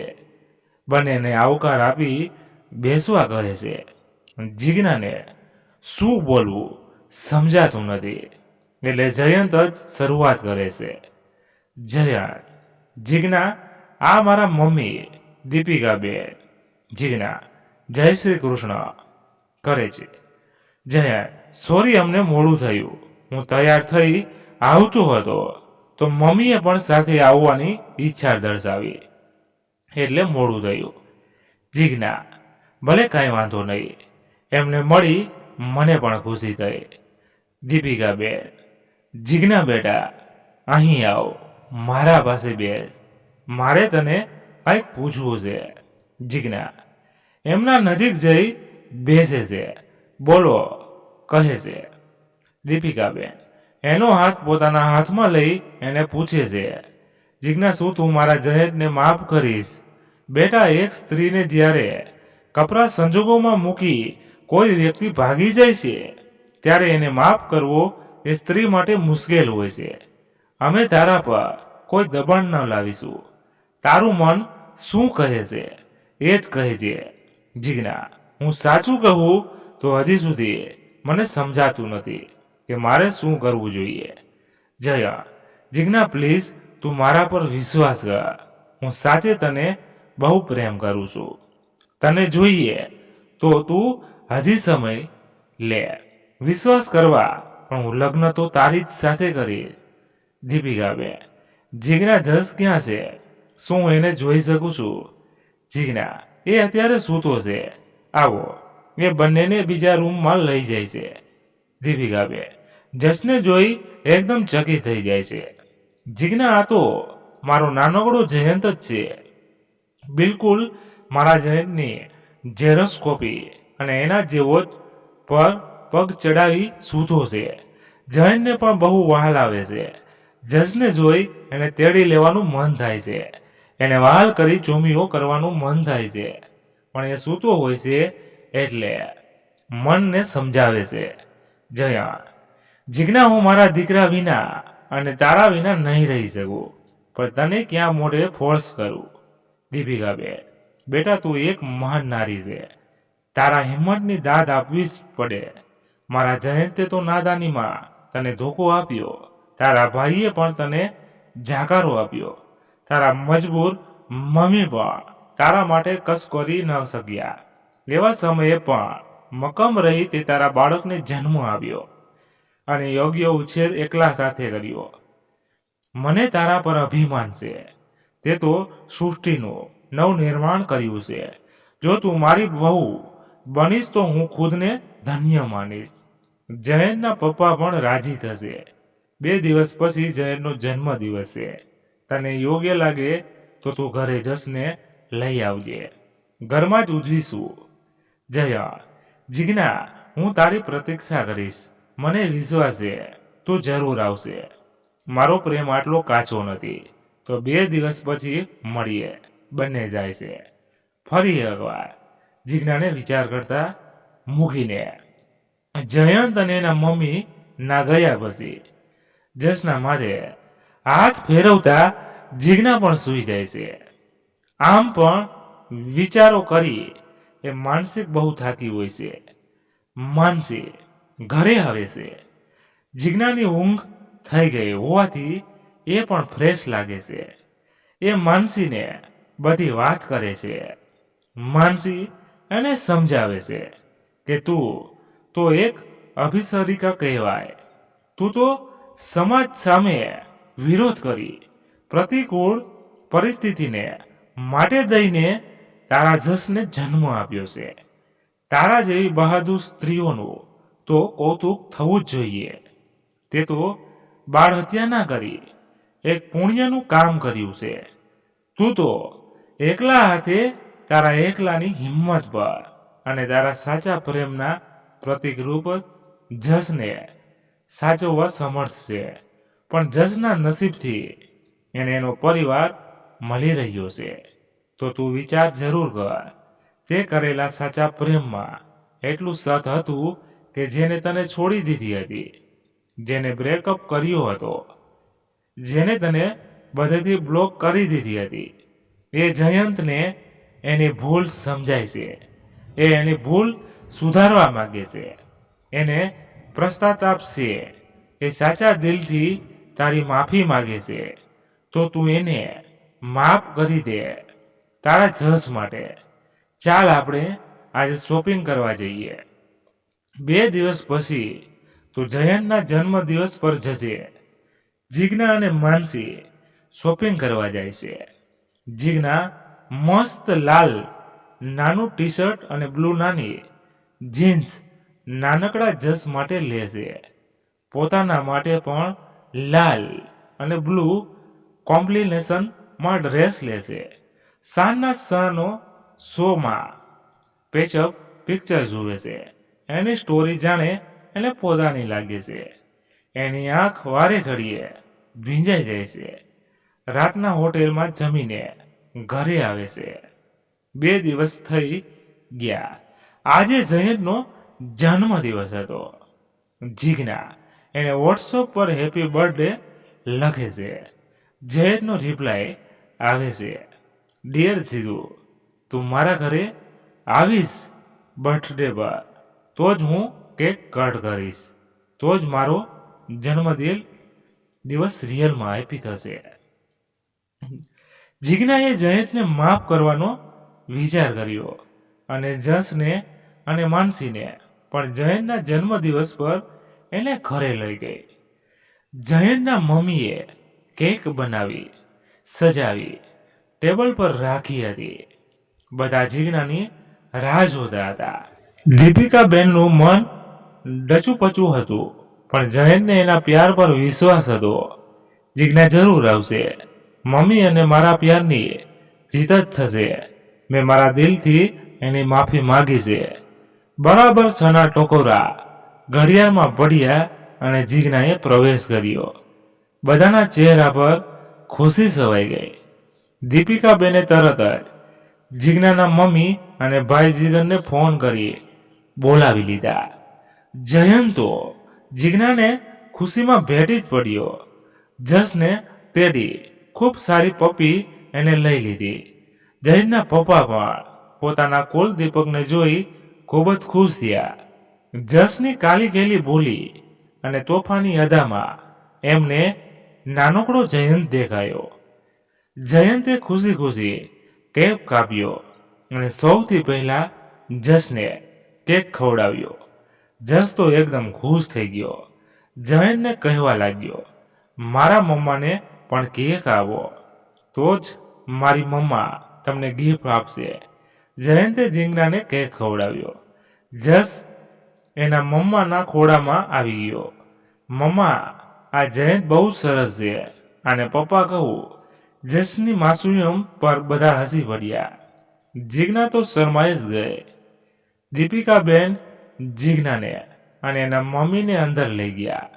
બંનેને આવકાર આપી બેસવા કહે છે. જીજ્ઞાને શું બોલવું સમજાતું નથી એટલે જયંત જ શરૂઆત કરે છે. જયંત, જીજ્ઞા, આ મારા મમ્મી દીપિકાબેન. જીજ્ઞા, જય શ્રી કૃષ્ણ કરે છે. જયંત, સોરી અમને મોડું થયું. હું તૈયાર થઈ આવતો હતો તો મમ્મીએ પણ સાથે આવવાની ઈચ્છા દર્શાવી એટલે મોડું થયું. જીજ્ઞા, ભલે કાંઈ વાંધો નહીં. એમને મળી મને પણ ખુશી થઈ. દીપિકાબેન, જીજ્ઞા બેટા અહીં આવ, મારા પાસે બેસ. મારે તને કંઈક પૂછવું છે. જીજ્ઞા એમના નજીક જઈ બેસે છે. બોલો, કહે છે. દીપિકાબેન એનો હાથ પોતાના હાથમાં લઈ એને પૂછે છે. જીજ્ઞા, શું તું મારા જયંતને માફ કરીશ? બેટા, એક સ્ત્રીને જ્યારે કપરા સંજોગોમાં મૂકી કોઈ વ્યક્તિ ભાગી જાય છે ત્યારે એને માફ કરવો એ સ્ત્રી માટે મુશ્કેલ હોય છે. અમે તારા પર કોઈ દબાણ ન લાવીશું. તારું મન શું કહે છે એ જ કહેજે. જીજ્ઞા, હું સાચું કહું તો હજી સુધી મને સમજાતું નથી કે મારે શું કરવું જોઈએ. જયા, જીજ્ઞા પ્લીઝ તું મારા પર વિશ્વાસ કર. હું સાચે તને બહુ પ્રેમ કરું છું. તને જોઈએ તો તું હજી સમય લે. વિશ્વાસ કરવા પણ હું લગ્ન તો તારી જ સાથે કરીશ. દીપિકાબેન, જીજ્ઞા, જસ ક્યાં છે? શું હું એને જોઈ શકું છું? જીજ્ઞા, એ અત્યારે સૂતો છે. આવો. એ બંનેને બીજા રૂમમાં લઈ જાય છે. દીપિકાબેન જસને જોઈ એકદમ ચકિત થઈ જાય છે. જીજ્ઞા, આ તો મારો નાનકડો જયંત જ છે. બિલકુલ મારા જયંતની ઝેરોક્સ કોપી અને એના જેવો જ પર પગ ચડાવી સૂતો છે. જયંતને પણ બહુ વહાલ આવે છે. જસને જોઈ એને તેડી લેવાનું મન થાય છે. એને વહાલ કરી ચોમીઓ કરવાનું મન થાય છે પણ એ સૂતો હોય છે એટલે મનને સમજાવે છે. જયા, જીજ્ઞા, હું મારા દીકરા વિના અને તારા વિના નહીં રહી શકું, પણ તને ક્યાં મોઢે ફોર્સ કરું. દીપિકા બેટા તું એક મહાન નારી છે. તારા હિંમતની દાદ આપવી જ પડે. મારા જયંતે તો નાદાનીમાં તને ધોકો આપ્યો. તારા ભાઈએ પણ તને જાકારો આપ્યો. તારા મજબૂર મમ્મી પણ તારા માટે કશ કરી ન શક્યા. એવા સમયે પણ મક્કમ રહી તે તારા બાળકને જન્મ આપ્યો અને યોગ્ય ઉછેર એકલા સાથે કર્યો. મને તારા પર અભિમાન છે. તે તો સૃષ્ટિનું નવનિર્માણ કર્યું છે. જો તું મારી વહુ બનીશ તો હું ખુદને ધન્ય માનીશ. જયંતના પપ્પા પણ રાજી થશે. 2 દિવસ પછી જયંતનો જન્મદિવસ છે. તને યોગ્ય લાગે તો તું ઘરે જશને લઈ આવજે. ઘરમાં જ ઉજવીશું. જયંત જીજ્ઞા હું તારી પ્રતીક્ષા કરીશ. મને વિશ્વાસ છે તું જરૂર આવશે. મારો પ્રેમ આટલો કાચો નથી. તો 2 દિવસ પછી મળીએ. બંને જાય છે. ફરી એકવાર જીજ્ઞાને વિચાર કરતા મૂકીને જયંત અને એના મમ્મી ના ગયા પછી જસના માથે હાથ ફેરવતા જીજ્ઞા પણ સૂઈ જાય છે. આમ પણ વિચારો કરી એ માનસિક બહુ થાકી હોય છે. માનસી ઘરે આવે છે. જીજ્ઞાની ઊંઘ થઈ ગઈ હોવાથી એ પણ ફ્રેશ લાગે છે. એ માનસીને બધી વાત કરે છે. માનસી એને સમજાવે છે કે તું તો એક અભિસરિકા કહેવાય. તું તો સમાજ સામે વિરોધ કરી પ્રતિકૂળ પરિસ્થિતિને માટે દઈને તારા જસને જન્મ આપ્યો છે. તારા જેવી બહાદુર સ્ત્રીઓનું તો કૌતુક થવું જ જોઈએ. તે તો બાળ હત્યા ના કરી એક પુણ્યનું કામ કર્યું છે. તું તો એકલા હાથે તારા એકલાની હિંમત પર અને તારા સાચા પ્રેમના પ્રતિક રૂપ જસને સાચવવા સમર્થ છે. પણ જસના નસીબથી એને એનો પરિવાર મળી રહ્યો છે. તો તું વિચાર જરૂર કર. તે કરેલા સાચા પ્રેમમાં એટલું સત હતું કે જેને તને છોડી દીધી હતી, જેને બ્રેકઅપ કર્યો હતો, જેને તને બધેથી બ્લોક કરી દીધી હતી. એ જયંતને એની ભૂલ સમજાય છે. એ એની ભૂલ સુધારવા માંગે છે. એને પશ્ચાતાપ છે. એ સાચા દિલથી તારી માફી માંગે છે. તો તું એને માફ કરી દે તારા જસ માટે. ચાલ આપણે આજે શોપિંગ કરવા જઈએ. 2 દિવસ પછી તું જયંતના જન્મદિવસ પર જશે. જીજ્ઞા અને માનસી શોપિંગ કરવા જાય છે. જીજ્ઞા મસ્ત લાલ નાનું ટી શર્ટ અને બ્લુ નાની જીન્સ નાનકડા જસ માટે લે છે. પોતાના માટે પણ લાલ અને બ્લુ કોમ્બિનેશનમાં ડ્રેસ લે છે. સાંજના શોનો શોમાં પેચઅપ પિક્ચર જુએ છે. એની સ્ટોરી જાણે એને પોતાની લાગે છે. એની આંખ વારે ઘડીએ ભીંજાઈ જાય છે. રાતના હોટેલમાં જમીને ઘરે આવે છે. 2 દિવસ થઈ ગયા. આજે જયંતનો જન્મદિવસ હતો. જીજ્ઞા એને વોટ્સઅપ પર હેપી બર્થડે લખે છે. જયંતનો રિપ્લાય આવે છે, ડિયર જીગુ, તું મારા ઘરે આવીશ બર્થડે પર તો જ હું કેક કટ કરીશ. તો જ મારો જન્મદિવસ રિયલમાં હેપી થશે. જીજ્ઞાએ જયંતને માફ કરવાનો વિચાર કર્યો અને જસને અને માનસીને પણ જયંતના જન્મદિવસ પર એને ઘરે લઈ ગઈ. જયંતના મમ્મીએ કેક બનાવી, સજાવી, ટેબલ પર રાખી હતી. બધા જીજ્ઞાની રાહ જોતા હતા. દીપિકા બેનનું મન ડચુપચું હતું, પણ જયંતને એના પ્યાર પર વિશ્વાસ હતો. જીજ્ઞા જરૂર આવશે. મમ્મી અને મારા પ્યારની જીત જ થશે. મેં મારા દિલથી એની માફી માંગી છે. બરાબર 6ના ટકોરા ઘડિયાળમાં પડ્યા અને જીજ્ઞાએ પ્રવેશ કર્યો. બધાના ચહેરા પર ખુશી છવાઈ ગઈ. દીપિકા બેને તરત જ જીજ્ઞાના મમ્મી અને ભાઈ જીગરને ફોન કરી બોલાવી લીધા. જયંત તો જીજ્ઞાને ખુશીમાં ભેટી જ પડ્યો જસને તેડી ખૂબ સારી પપ્પી એને લઈ લીધી. જયંતના પપ્પા પણ પોતાના કુલ દીપકને જોઈ ખૂબ જ ખુશ થયા. જસની કાલી ગયેલી બોલી અને તોફાની અદામાં એમને નાનકડો જયંત દેખાયો. જયંતે ખુશી ખુશી કેક કાપ્યો અને સૌથી પહેલા જસને કેક ખવડાવ્યો. જસ તો એકદમ ખુશ થઈ ગયો. જયંતને કહેવા લાગ્યો, મારા મમ્માને પણ કેક આપો, તો જ મારી મમ્મા તમને ગિફ્ટ આપશે. જયંતે જીજ્ઞાને કેક ખવડાવ્યો. જસ એના મમ્માના ખોળામાં આવી ગયો. મમ્મા, આ જયંત બહુ સરસ છે. અને પપ્પા કહું. જસની માસૂમ પર બધા હસી પડ્યા. જીજ્ઞા તો શરમાઈ જ ગઈ. દીપિકાબેન જીજ્ઞાને અને એના મમ્મીને અંદર લઈ ગયા.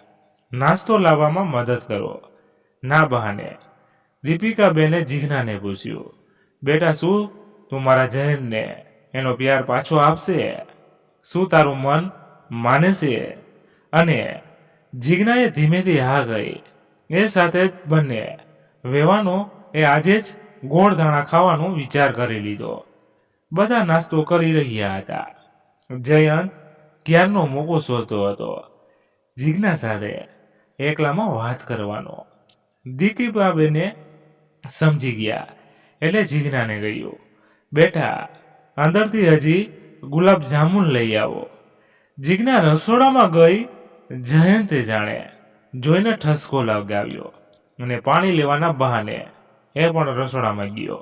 નાસ્તો લાવવામાં મદદ કરો ના બહાને. દીપિકાબેને જીજ્ઞાને પૂછ્યું, બેટા શું તું મારા જયંતને એનો પ્યાર પાછો આપશે? શું તારું મન માને છે? અને જીજ્ઞાએ ધીમેથી હા કહી. એ સાથે જ બંને વેવાનો એ આજે જ ગોળ ધાણા ખાવાનો વિચાર કરી લીધો. બધા નાસ્તો કરી રહ્યા હતા. જયંત ક્યારનો મોકો શોધતો હતો જીજ્ઞા સાથે એકલામાં વાત કરવાનો. દીપિકાબેને સમજી ગયા એટલે જીજ્ઞાને કહ્યું, બેટા અંદરથી હજી ગુલાબ જામુન લઈ આવો. જીજ્ઞા રસોડામાં ગઈ. જયંતે જાણે જોઈને ઠસકો લગાવ્યો અને પાણી લેવાના બહાને એ પણ રસોડામાં ગયો.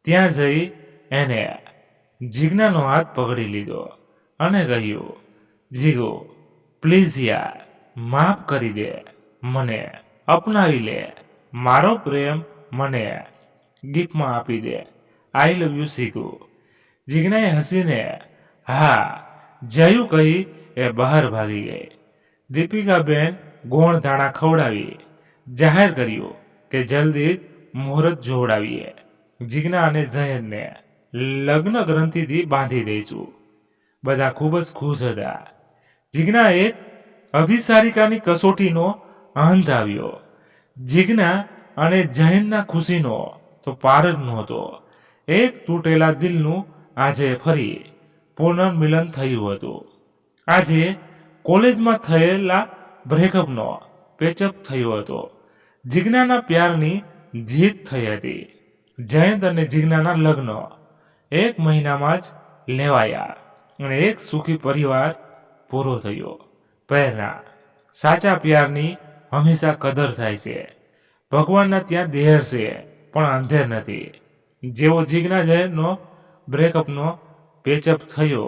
ત્યાં જઈ એને જીજ્ઞાનો હાથ પકડી લીધો અને કહ્યું, જીગો પ્લીઝ યાર, માફ કરી દે, મને અપનાવી લે, મારો પ્રેમ મને ગિફ્ટમાં આપી દે. આઈ લવ યુ શીખુ. જીજ્ઞાએ હસીને હા જયું કહી એ બહાર ભાગી ગઈ. દીપિકાબેન ગોળ ધાણા ખવડાવી જાહેર કર્યું કે જલ્દી મુહૂર્ત જોડાવીએ. જીજ્ઞા અને જયંતને લગ્ન ગ્રંથિથી બાંધી દઈશું. બધા ખૂબ જ ખુશ હતા. જીજ્ઞા એક અભિસારિકાની કસોટીનો અંત આવ્યો. જીજ્ઞા અને જયંતના ખુશીનો તો પાર જ નહોતો. એક તૂટેલા દિલનું આજે ફરી પુનર્મિલન થયું હતું. આજે કોલેજમાં થયેલા બ્રેકઅપનો પેચઅપ થયો હતો. જીજ્ઞાના પ્યારની જીત થઈ હતી. જયંત અને જીજ્ઞાના લગ્ન 1 મહિનામાં જ લેવાયા અને એક સુખી પરિવાર પૂરો થયો. પ્રેરણા, સાચા પ્યારની હંમેશા કદર થાય છે. ભગવાનના ત્યાં દેર છે પણ અંધેર નથી. જેવો જીજ્ઞા જયંતનો બ્રેકઅપનો પેચઅપ થયો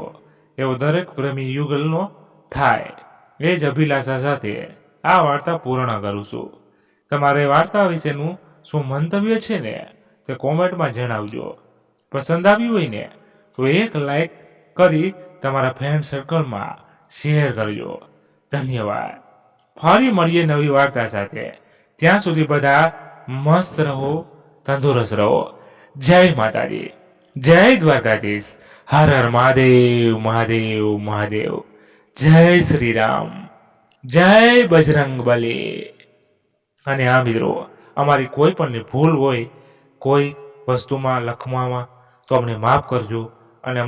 એવો દરેક પ્રેમી યુગલનો થાય, એ જ અભિલાષા સાથે આ વાર્તા પૂર્ણ કરું છું. તમારે વાર્તા વિશેનું શું મંતવ્ય છે ને તે કોમેન્ટમાં જણાવજો. પસંદ આવ્યું હોય ને તો એક લાઈક કરી તમારા ફ્રેન્ડ સર્કલમાં શેર કરજો. ધન્યવાદ. ફરી મળીએ નવી વાર્તા સાથે. ત્યાં સુધી બધા મસ્ત રહો, તંદુરસ્ત રહો. જય માતાજી, જય દ્વારકાધીશ. હર હર મહાદેવ મહાદેવ મહાદેવ. જય શ્રી રામ, જય બજરંગ બલી. અને હા મિત્રો, અમારી કોઈ પણની ભૂલ હોય કોઈ વસ્તુમાં લખવામાં તો અમને માફ કરજો.